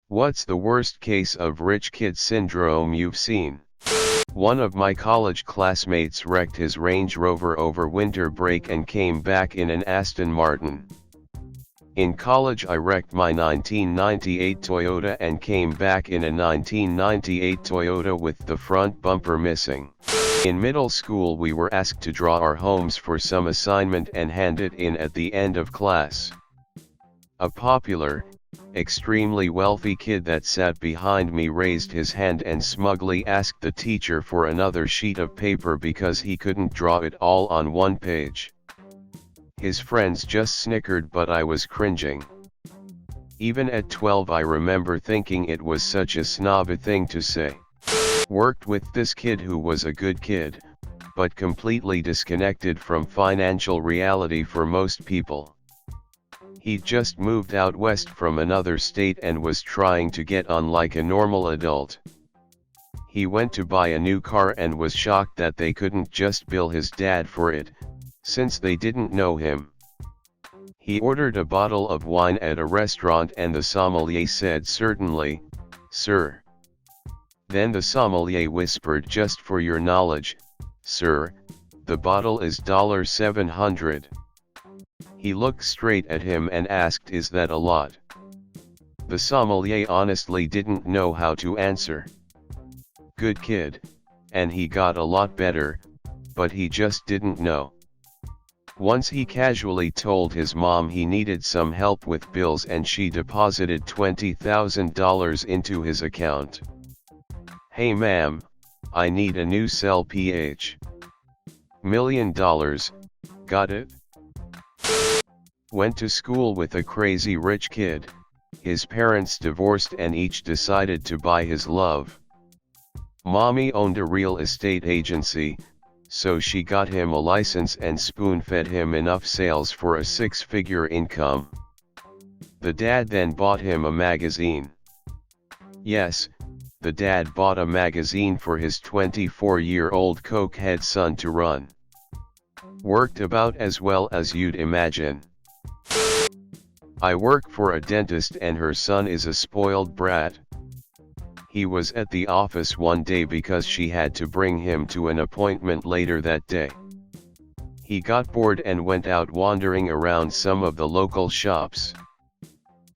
What's the worst case of rich kid syndrome you've seen? One of my college classmates wrecked his Range Rover over winter break and came back in an Aston Martin. In college I wrecked my 1998 Toyota and came back in a 1998 Toyota with the front bumper missing. In middle school we were asked to draw our homes for some assignment and hand it in at the end of class. A popular, extremely wealthy kid that sat behind me raised his hand and smugly asked the teacher for another sheet of paper because he couldn't draw it all on one page. His friends just snickered, but I was cringing. Even at 12 I remember thinking it was such a snobby thing to say. Worked with this kid who was a good kid, but completely disconnected from financial reality for most people. He'd just moved out west from another state and was trying to get on like a normal adult. He went to buy a new car and was shocked that they couldn't just bill his dad for it, since they didn't know him. He ordered a bottle of wine at a restaurant and the sommelier said, "Certainly, sir." Then the sommelier whispered, "Just for your knowledge, sir, the bottle is $700. He looked straight at him and asked, "Is that a lot?" The sommelier honestly didn't know how to answer. Good kid, and he got a lot better, but he just didn't know. Once he casually told his mom he needed some help with bills and she deposited $20,000 into his account. "Hey ma'am, I need a new cell ph. $1 million, got it?" Went to school with a crazy rich kid. His parents divorced and each decided to buy his love. Mommy owned a real estate agency, so she got him a license and spoon-fed him enough sales for a six-figure income. The dad then bought him a magazine. Yes, the dad bought a magazine for his 24-year-old cokehead son to run. Worked about as well as you'd imagine. I work for a dentist and her son is a spoiled brat. He was at the office one day because she had to bring him to an appointment later that day. He got bored and went out wandering around some of the local shops.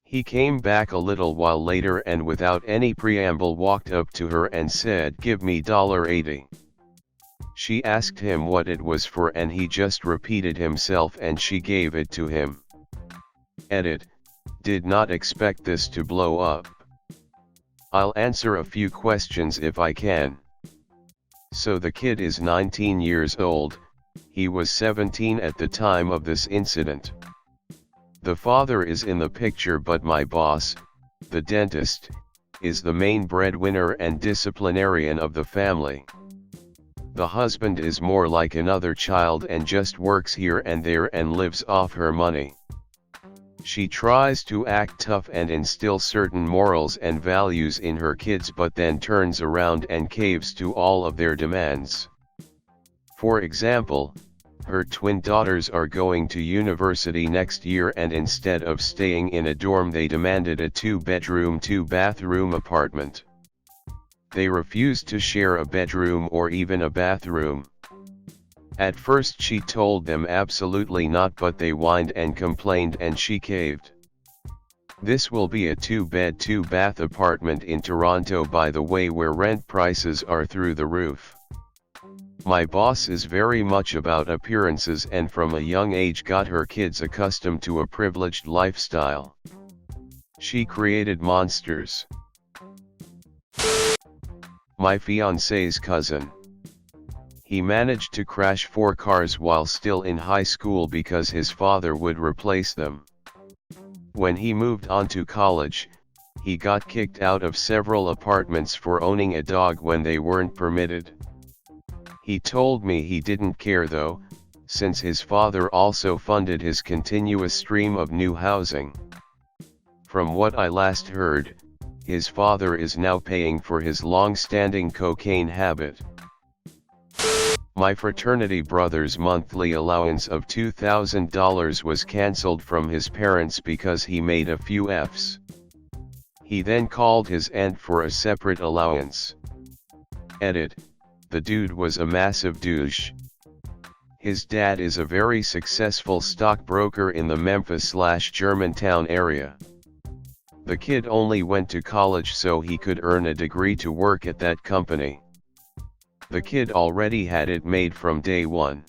He came back a little while later and without any preamble walked up to her and said, "Give me $80." She asked him what it was for and he just repeated himself and she gave it to him. Edit, did not expect this to blow up. I'll answer a few questions if I can. So the kid is 19 years old, he was 17 at the time of this incident. The father is in the picture but my boss, the dentist, is the main breadwinner and disciplinarian of the family. The husband is more like another child and just works here and there and lives off her money. She tries to act tough and instill certain morals and values in her kids but then turns around and caves to all of their demands. For example, her twin daughters are going to university next year and instead of staying in a dorm they demanded a 2-bedroom 2-bathroom apartment. They refused to share a bedroom or even a bathroom. At first she told them absolutely not, but they whined and complained and she caved. This will be a 2-bed 2-bath apartment in Toronto, by the way, where rent prices are through the roof. My boss is very much about appearances and from a young age got her kids accustomed to a privileged lifestyle. She created monsters. My fiancé's cousin. He managed to crash 4 cars while still in high school because his father would replace them. When he moved on to college, he got kicked out of several apartments for owning a dog when they weren't permitted. He told me he didn't care though, since his father also funded his continuous stream of new housing. From what I last heard, his father is now paying for his long-standing cocaine habit. My fraternity brother's monthly allowance of $2,000 was cancelled from his parents because he made a few Fs. He then called his aunt for a separate allowance. Edit. The dude was a massive douche. His dad is a very successful stockbroker in the Memphis/Germantown area. The kid only went to college so he could earn a degree to work at that company. The kid already had it made from day one.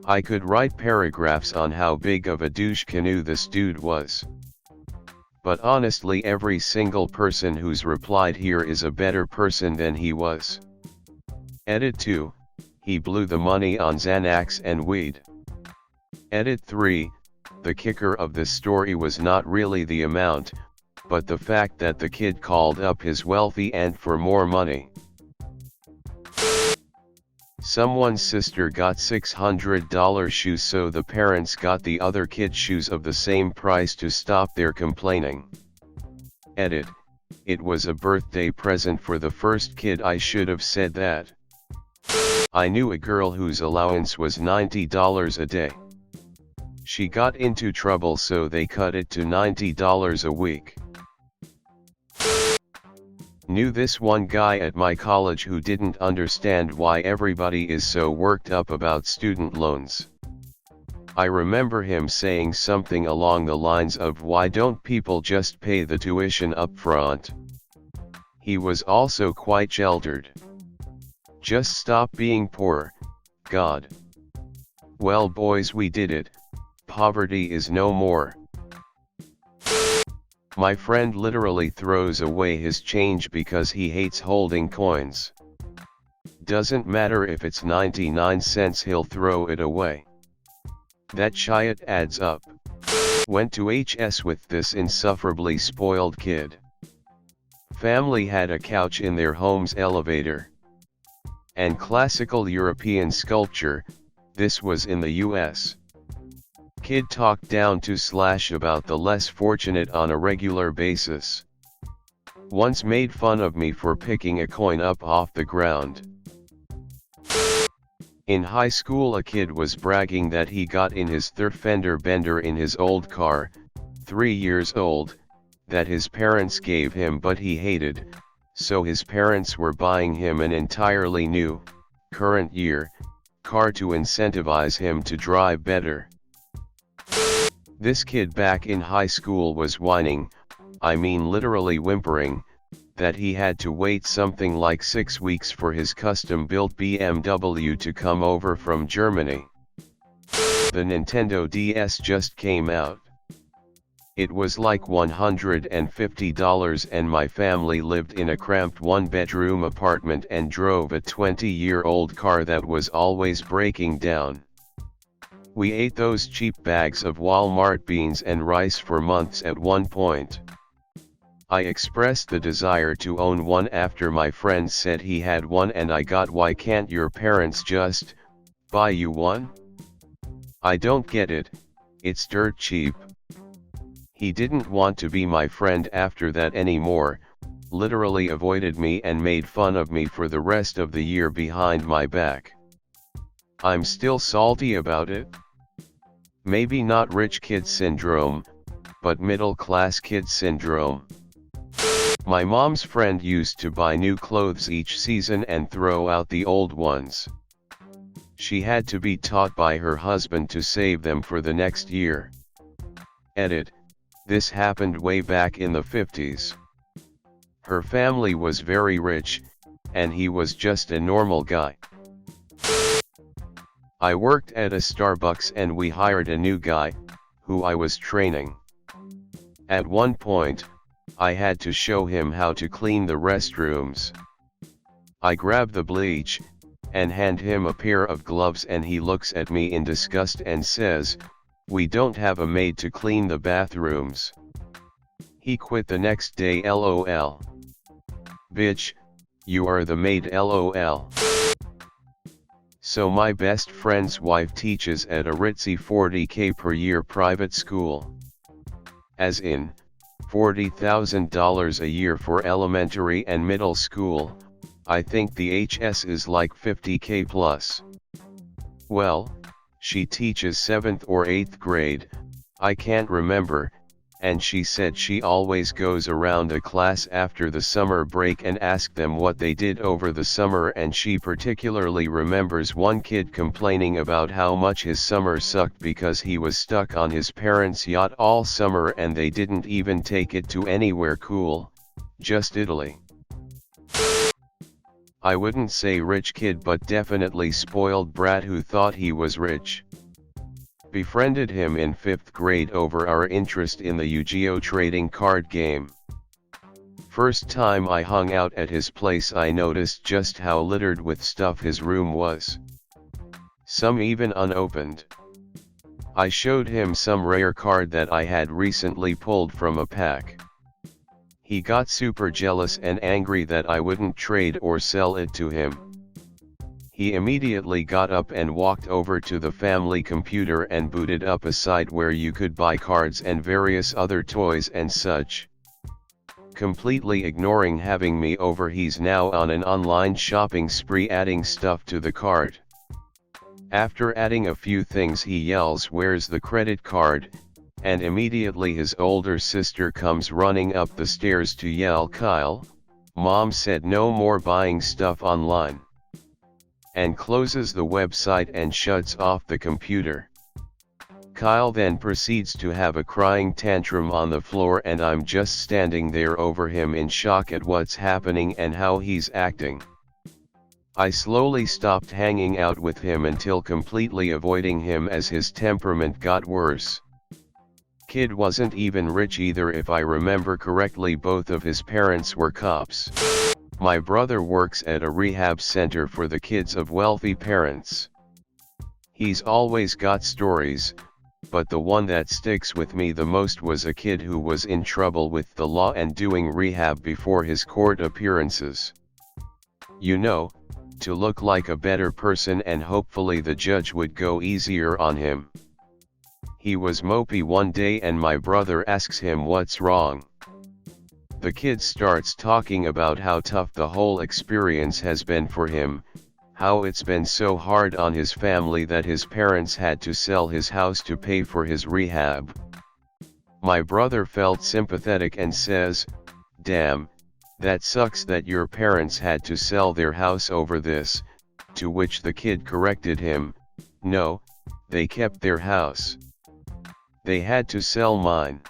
I could write paragraphs on how big of a douche canoe this dude was. But honestly, every single person who's replied here is a better person than he was. Edit 2, he blew the money on Xanax and weed. Edit 3, the kicker of this story was not really the amount, but the fact that the kid called up his wealthy aunt for more money. Someone's sister got $600 shoes, so the parents got the other kid shoes of the same price to stop their complaining. Edit. It was a birthday present for the first kid. I should have said that. I knew a girl whose allowance was $90 a day. She got into trouble, so they cut it to $90 a week. Knew this one guy at my college who didn't understand why everybody is so worked up about student loans. I remember him saying something along the lines of, "Why don't people just pay the tuition up front?" He was also quite sheltered. Just stop being poor, God. Well boys, we did it. Poverty is no more. My friend literally throws away his change because he hates holding coins. Doesn't matter if it's 99 cents, he'll throw it away. That shit adds up. Went to HS with this insufferably spoiled kid. Family had a couch in their home's elevator. And classical European sculpture, this was in the US. Kid talked down to / about the less fortunate on a regular basis. Once made fun of me for picking a coin up off the ground. In high school, a kid was bragging that he got in his third fender bender in his old car, 3 years old, that his parents gave him but he hated, so his parents were buying him an entirely new, current year, car to incentivize him to drive better. This kid back in high school was whining, I mean literally whimpering, that he had to wait something like 6 weeks for his custom-built BMW to come over from Germany. The Nintendo DS just came out. It was like $150 and my family lived in a cramped one-bedroom apartment and drove a 20-year-old car that was always breaking down. We ate those cheap bags of Walmart beans and rice for months at one point. I expressed the desire to own one after my friend said he had one and I got, "Why can't your parents just buy you one? I don't get it, it's dirt cheap." He didn't want to be my friend after that anymore, literally avoided me and made fun of me for the rest of the year behind my back. I'm still salty about it. Maybe not rich kid syndrome, but middle class kid syndrome. My mom's friend used to buy new clothes each season and throw out the old ones. She had to be taught by her husband to save them for the next year. Edit. This happened way back in the 50s. Her family was very rich, and he was just a normal guy. I worked at a Starbucks and we hired a new guy, who I was training. At one point, I had to show him how to clean the restrooms. I grab the bleach, and hand him a pair of gloves and he looks at me in disgust and says, "We don't have a maid to clean the bathrooms." He quit the next day, LOL. Bitch, you are the maid, LOL. So my best friend's wife teaches at a ritzy $40K per year private school. As in, $40,000 a year for elementary and middle school. I think the HS is like $50K plus. Well, she teaches 7th or 8th grade, I can't remember, and she said she always goes around a class after the summer break and asks them what they did over the summer, and she particularly remembers one kid complaining about how much his summer sucked because he was stuck on his parents' yacht all summer and they didn't even take it to anywhere cool, just Italy. I wouldn't say rich kid, but definitely spoiled brat who thought he was rich. Befriended him in 5th grade over our interest in the Yu-Gi-Oh trading card game. First time I hung out at his place, I noticed just how littered with stuff his room was. Some even unopened. I showed him some rare card that I had recently pulled from a pack. He got super jealous and angry that I wouldn't trade or sell it to him. He immediately got up and walked over to the family computer and booted up a site where you could buy cards and various other toys and such. Completely ignoring having me over, he's now on an online shopping spree adding stuff to the cart. After adding a few things, he yells, "Where's the credit card?" And immediately his older sister comes running up the stairs to yell, "Kyle, Mom said no more buying stuff online," and closes the website and shuts off the computer. Kyle then proceeds to have a crying tantrum on the floor, and I'm just standing there over him in shock at what's happening and how he's acting. I slowly stopped hanging out with him until completely avoiding him as his temperament got worse. Kid wasn't even rich either, if I remember correctly. Both of his parents were cops. My brother works at a rehab center for the kids of wealthy parents. He's always got stories, but the one that sticks with me the most was a kid who was in trouble with the law and doing rehab before his court appearances. You know, to look like a better person, and hopefully the judge would go easier on him. He was mopey one day and my brother asks him what's wrong. The kid starts talking about how tough the whole experience has been for him, how it's been so hard on his family that his parents had to sell his house to pay for his rehab. My brother felt sympathetic and says, "Damn, that sucks that your parents had to sell their house over this," to which the kid corrected him, "No, they kept their house. They had to sell mine."